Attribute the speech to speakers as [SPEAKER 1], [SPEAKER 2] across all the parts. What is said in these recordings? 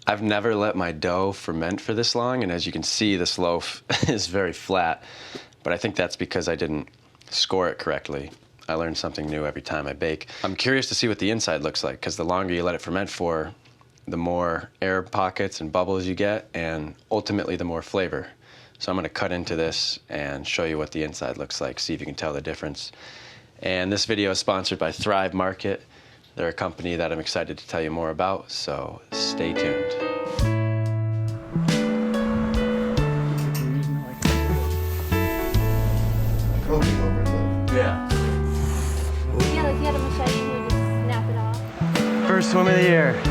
[SPEAKER 1] I've never let my dough ferment for this long, and as you can see, this loaf is very flat, but I think that's because I didn't score it correctly. I learn something new every time I bake. I'm curious to see what the inside looks like, because the longer you let it ferment for, the more air pockets and bubbles you get, and ultimately the more flavor. So I'm gonna cut into this and show you what the inside looks like, see if you can tell the difference. And this video is sponsored by Thrive Market. They're a company that I'm excited to tell you more about, so stay tuned. Yeah.
[SPEAKER 2] Yeah, like you had a machete, you would just snap it off.
[SPEAKER 1] First swim of the year.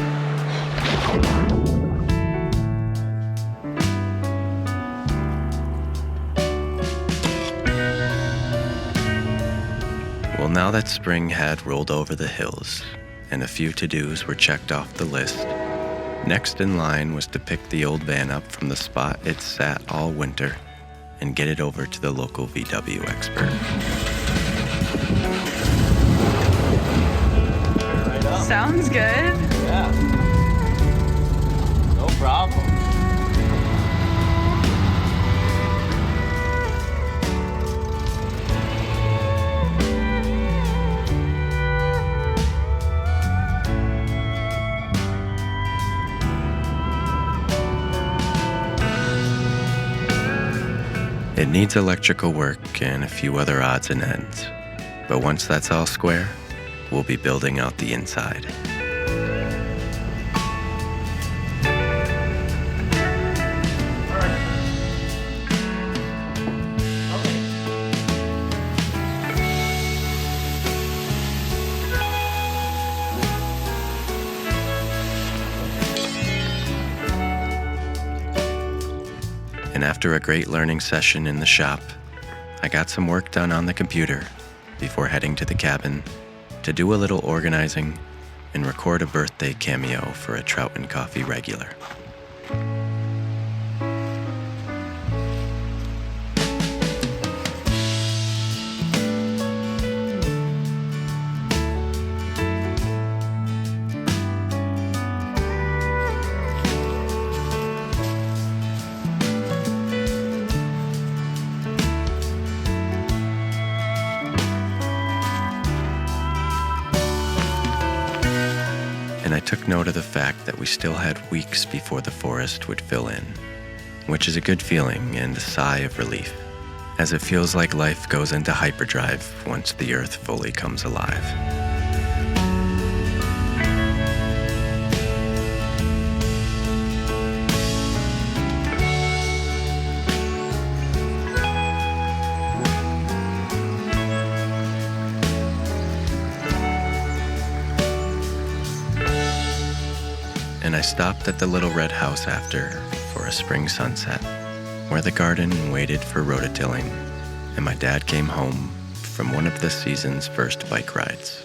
[SPEAKER 1] Well, now that spring had rolled over the hills and a few to-dos were checked off the list, next in line was to pick the old van up from the spot it sat all winter and get it over to the local VW expert.
[SPEAKER 3] Sounds good.
[SPEAKER 1] Yeah. No problem. It needs electrical work and a few other odds and ends, but once that's all square, we'll be building out the inside. And after a great learning session in the shop, I got some work done on the computer before heading to the cabin to do a little organizing and record a birthday cameo for a Trout and Coffee regular. And I took note of the fact that we still had weeks before the forest would fill in, which is a good feeling and a sigh of relief, as it feels like life goes into hyperdrive once the earth fully comes alive. And I stopped at the little red house after for a spring sunset, where the garden waited for rototilling, and my dad came home from one of the season's first bike rides.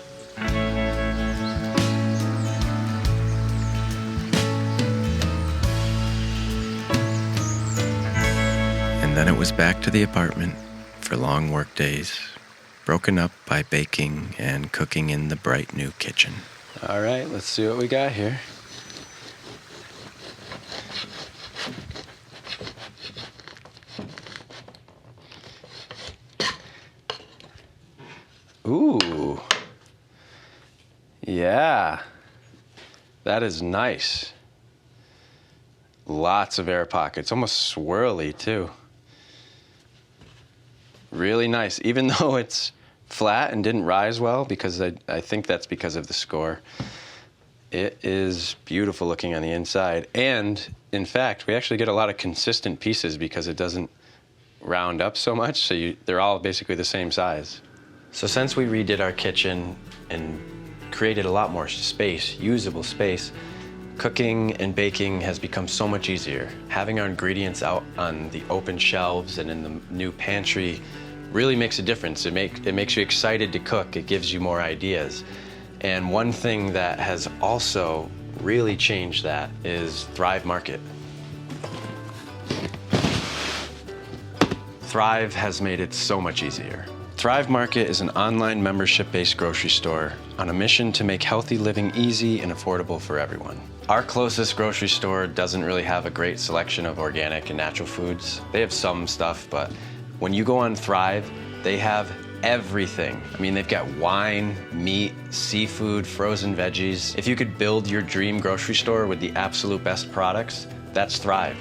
[SPEAKER 1] And then it was back to the apartment for long work days, broken up by baking and cooking in the bright new kitchen. All right, let's see what we got here. Ooh, yeah, that is nice. Lots of air pockets, almost swirly too. Really nice, even though it's flat and didn't rise well, because I think that's because of the score. It is beautiful looking on the inside, and in fact, we actually get a lot of consistent pieces because it doesn't round up so much, so they're all basically the same size. So since we redid our kitchen and created a lot more space, usable space, cooking and baking has become so much easier. Having our ingredients out on the open shelves and in the new pantry really makes a difference. It makes you excited to cook. It gives you more ideas. And one thing that has also really changed that is Thrive Market. Thrive has made it so much easier. Thrive Market is an online membership-based grocery store on a mission to make healthy living easy and affordable for everyone. Our closest grocery store doesn't really have a great selection of organic and natural foods. They have some stuff, but when you go on Thrive, they have everything. I mean, they've got wine, meat, seafood, frozen veggies. If you could build your dream grocery store with the absolute best products, that's Thrive.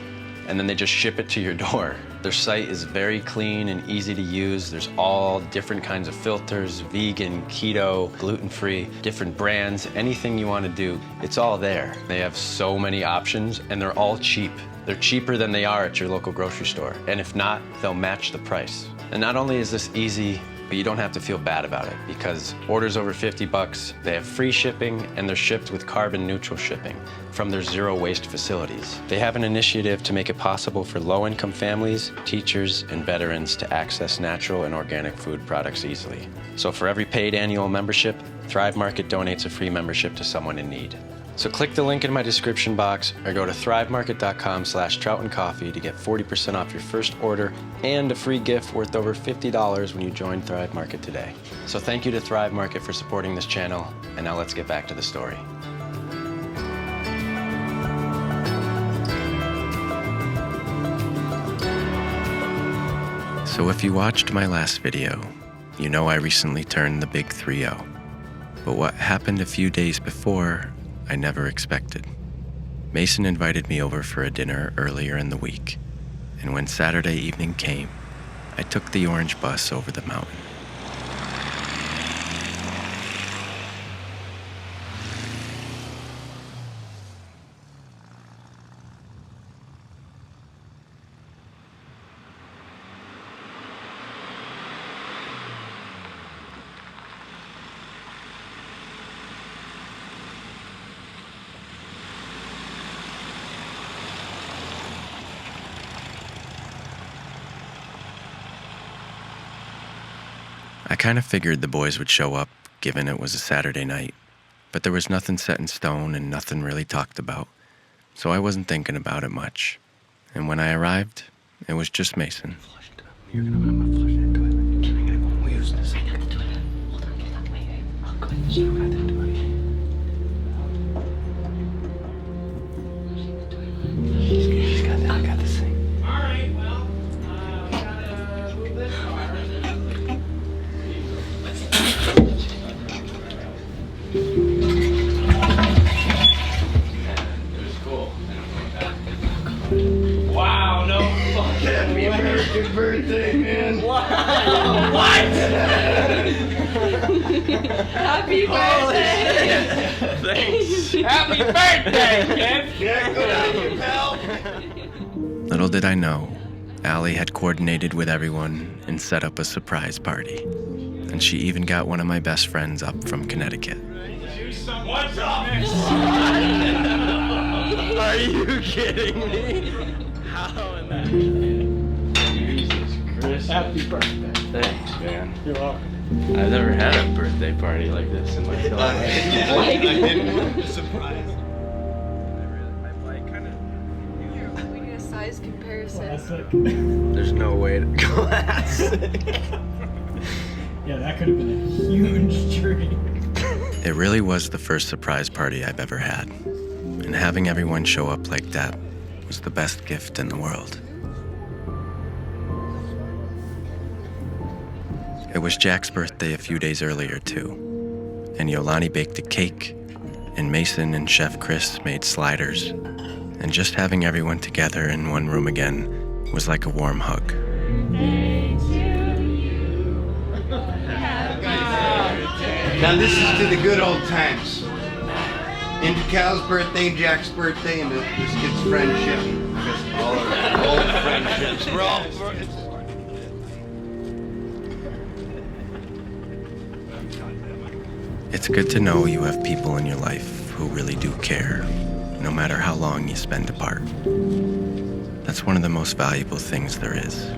[SPEAKER 1] And then they just ship it to your door. Their site is very clean and easy to use. There's all different kinds of filters, vegan, keto, gluten-free, different brands, anything you want to do, it's all there. They have so many options and they're all cheap. They're cheaper than they are at your local grocery store. And if not, they'll match the price. And not only is this easy, but you don't have to feel bad about it because orders over $50, they have free shipping and they're shipped with carbon neutral shipping from their zero waste facilities. They have an initiative to make it possible for low-income families, teachers, and veterans to access natural and organic food products easily. So for every paid annual membership, Thrive Market donates a free membership to someone in need. So click the link in my description box or go to thrivemarket.com/troutandcoffee to get 40% off your first order and a free gift worth over $50 when you join Thrive Market today. So thank you to Thrive Market for supporting this channel, and now let's get back to the story. So if you watched my last video, you know I recently turned the big 3-0. But what happened a few days before, I never expected. Mason invited me over for a dinner earlier in the week, and when Saturday evening came, I took the orange bus over the mountain. I kind of figured the boys would show up, given it was a Saturday night, but there was nothing set in stone and nothing really talked about, so I wasn't thinking about it much. And when I arrived, it was just Mason.
[SPEAKER 4] You're gonna flush that toilet. We'll use this. I got the toilet. Hold on, wait. I'll go ahead and show you the toilet. She's got that. I got this thing.
[SPEAKER 5] Alright, well, we gotta move this car. It was cool. Wow, no fucking Happy American birthday, man. Wow. What?
[SPEAKER 3] Happy birthday!
[SPEAKER 5] Thanks. Happy birthday, kid. Yeah, good on you, pal.
[SPEAKER 1] Little did I know, Allie had coordinated with everyone and set up a surprise party. And she even got one of my best friends up from Connecticut.
[SPEAKER 5] What's up?
[SPEAKER 1] Are you kidding me?
[SPEAKER 5] How in that? Jesus Christ. Happy birthday.
[SPEAKER 1] Thanks, man.
[SPEAKER 5] You're welcome.
[SPEAKER 1] I've never had a birthday party like this in my life.
[SPEAKER 5] I didn't want to surprise.
[SPEAKER 3] We need a size comparison.
[SPEAKER 1] There's no way to glass.
[SPEAKER 6] Yeah, that could have been a huge tree.
[SPEAKER 1] It really was the first surprise party I've ever had. And having everyone show up like that was the best gift in the world. It was Jack's birthday a few days earlier, too. And Yolani baked a cake, and Mason and Chef Chris made sliders. And just having everyone together in one room again was like a warm hug.
[SPEAKER 7] Now this is to the good old times. Into Cal's birthday, Jack's birthday, and this kid's friendship. Just all our old friendships. We're all.
[SPEAKER 1] It's good to know you have people in your life who really do care, no matter how long you spend apart. That's one of the most valuable things there is.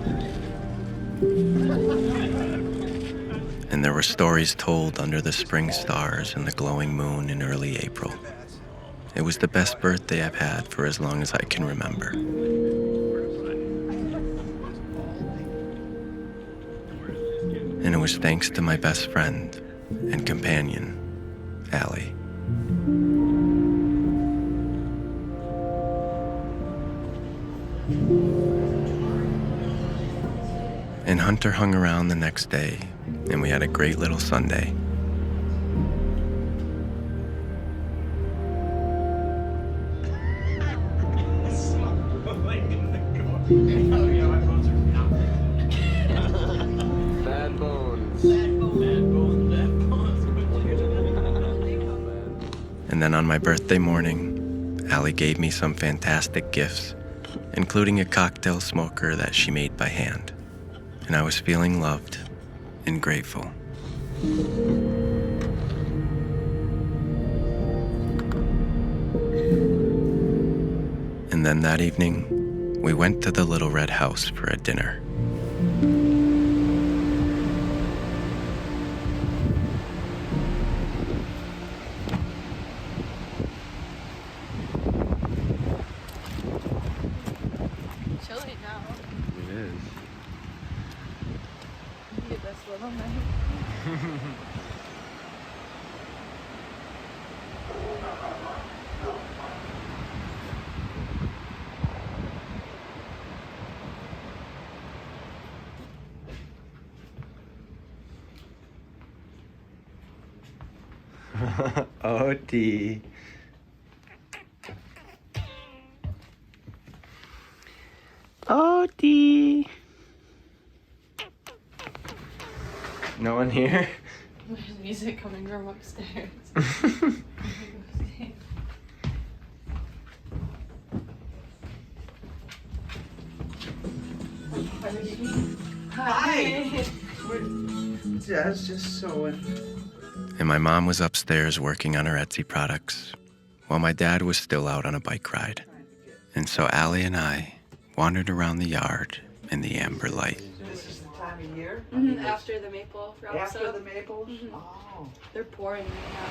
[SPEAKER 1] And there were stories told under the spring stars and the glowing moon in early April. It was the best birthday I've had for as long as I can remember. and it was thanks to my best friend and companion, Allie. And Hunter hung around the next day, and we had a great little Sunday.
[SPEAKER 5] Bad bones.
[SPEAKER 1] And then on my birthday morning, Allie gave me some fantastic gifts, including a cocktail smoker that she made by hand. And I was feeling loved and grateful. And then that evening, we went to the Little Red House for a dinner.
[SPEAKER 3] Chilly now.
[SPEAKER 1] It is.
[SPEAKER 3] You get this little night.
[SPEAKER 1] O.T. O.T. No one here?
[SPEAKER 3] There's music coming from upstairs. Hi.
[SPEAKER 5] Dad's just sewing.
[SPEAKER 1] And my mom was upstairs working on her Etsy products, while my dad was still out on a bike ride. And so Allie and I wandered around the yard in the amber light.
[SPEAKER 5] This is the time of year?
[SPEAKER 3] After the maple wraps
[SPEAKER 5] After
[SPEAKER 3] up.
[SPEAKER 5] the maples?
[SPEAKER 3] Mhm.
[SPEAKER 5] Oh.
[SPEAKER 3] They're pouring now.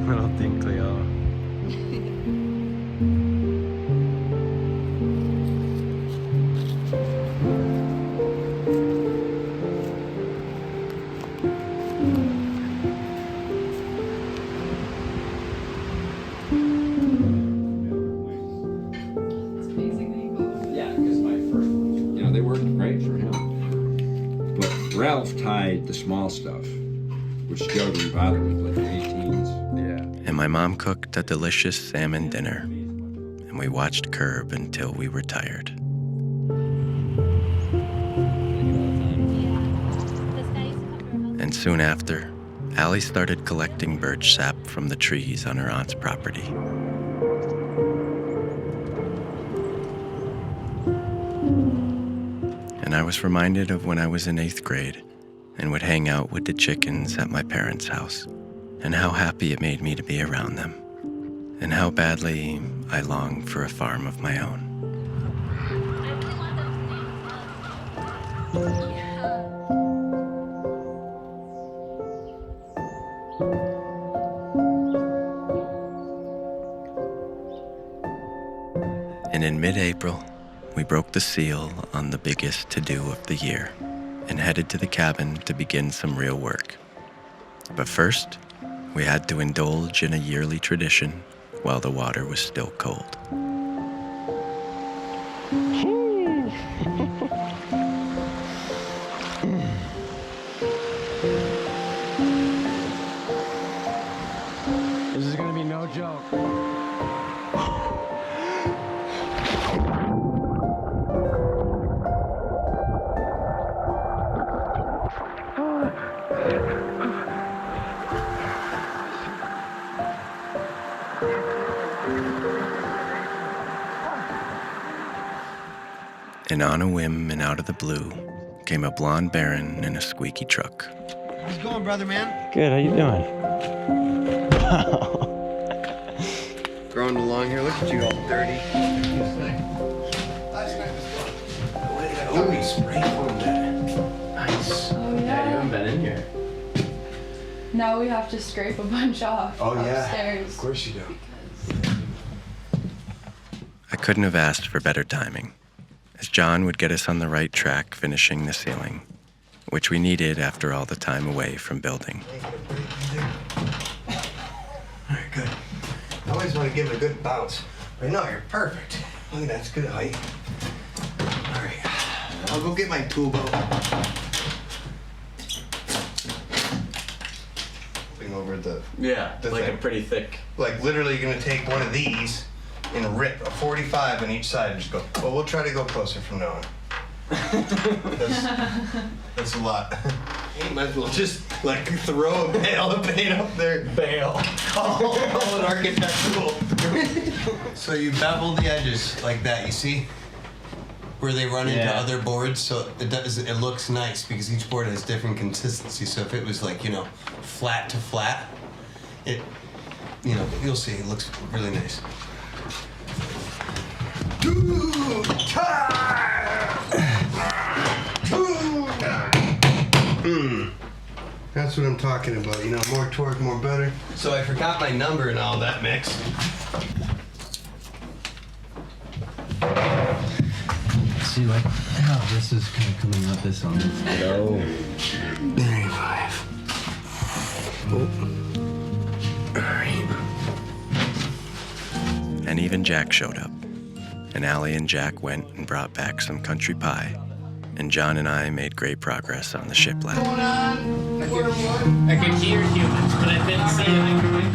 [SPEAKER 1] Little thing, Cleo.
[SPEAKER 6] Yeah, because my first one. You know, they worked great for him. But Ralph tied the small stuff, which Joe didn't bother with, like the 18s.
[SPEAKER 1] Yeah. And my mom cooked a delicious salmon dinner, and we watched Curb until we were tired. And soon after, Allie started collecting birch sap from the trees on her aunt's property. And I was reminded of when I was in 8th grade and would hang out with the chickens at my parents' house, and how happy it made me to be around them, and how badly I longed for a farm of my own. And in mid-April, we broke the seal on the biggest to-do of the year and headed to the cabin to begin some real work. But first, we had to indulge in a yearly tradition while the water was still cold.
[SPEAKER 6] This is gonna be no joke.
[SPEAKER 1] And on a whim and out of the blue came a blonde baron in a squeaky truck.
[SPEAKER 7] How's it going, brother man?
[SPEAKER 1] Good, how you doing?
[SPEAKER 7] Growing along here. Look at you all dirty.
[SPEAKER 1] Oh, we spray foamed it. Nice.
[SPEAKER 3] Oh,
[SPEAKER 1] Yeah, you haven't been in here.
[SPEAKER 3] Now we have to scrape a bunch off upstairs.
[SPEAKER 7] Of course you do.
[SPEAKER 1] I couldn't have asked for better timing, as John would get us on the right track finishing the ceiling, which we needed after all the time away from building.
[SPEAKER 7] All right, good. I always want to give it a good bounce. Right now, you're perfect. Look at that, it's good height. All right, I'll go get my tool belt. Thing over the thing.
[SPEAKER 1] pretty thick.
[SPEAKER 7] Like literally, you're gonna take one of these and rip a 45 on each side and just go. Well, we'll try to go closer from now on. That's a lot. You might as well just like throw a bale of paint up there. Bale. All an architectural. So you bevel the edges like that, you see? Where they run into other boards, so it looks nice because each board has different consistency. So if it was like, you know, flat to flat, you'll see, it looks really nice. That's what I'm talking about, you know, more torque, more better. So I forgot my number and all that mix.
[SPEAKER 4] See, like, how this is kind of coming out this on.
[SPEAKER 1] No.
[SPEAKER 7] 95. Oh. All right.
[SPEAKER 1] And even Jack showed up. And Allie and Jack went and brought back some country pie. And John and I made great progress on the shiplap.
[SPEAKER 8] I could hear humans, but I didn't see anything.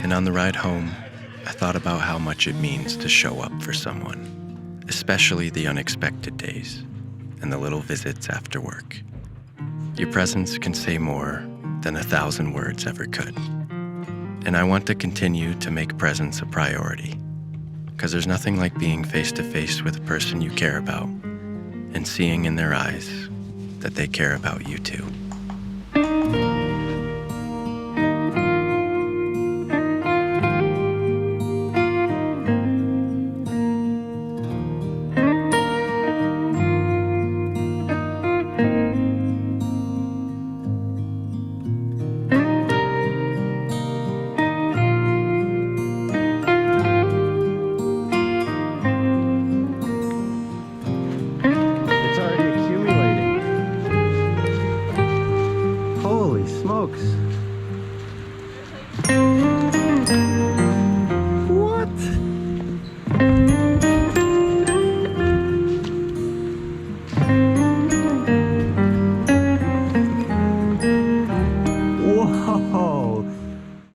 [SPEAKER 1] And on the ride home, I thought about how much it means to show up for someone, especially the unexpected days and the little visits after work. Your presence can say more than 1,000 words ever could. And I want to continue to make presence a priority, because there's nothing like being face to face with a person you care about and seeing in their eyes that they care about you too.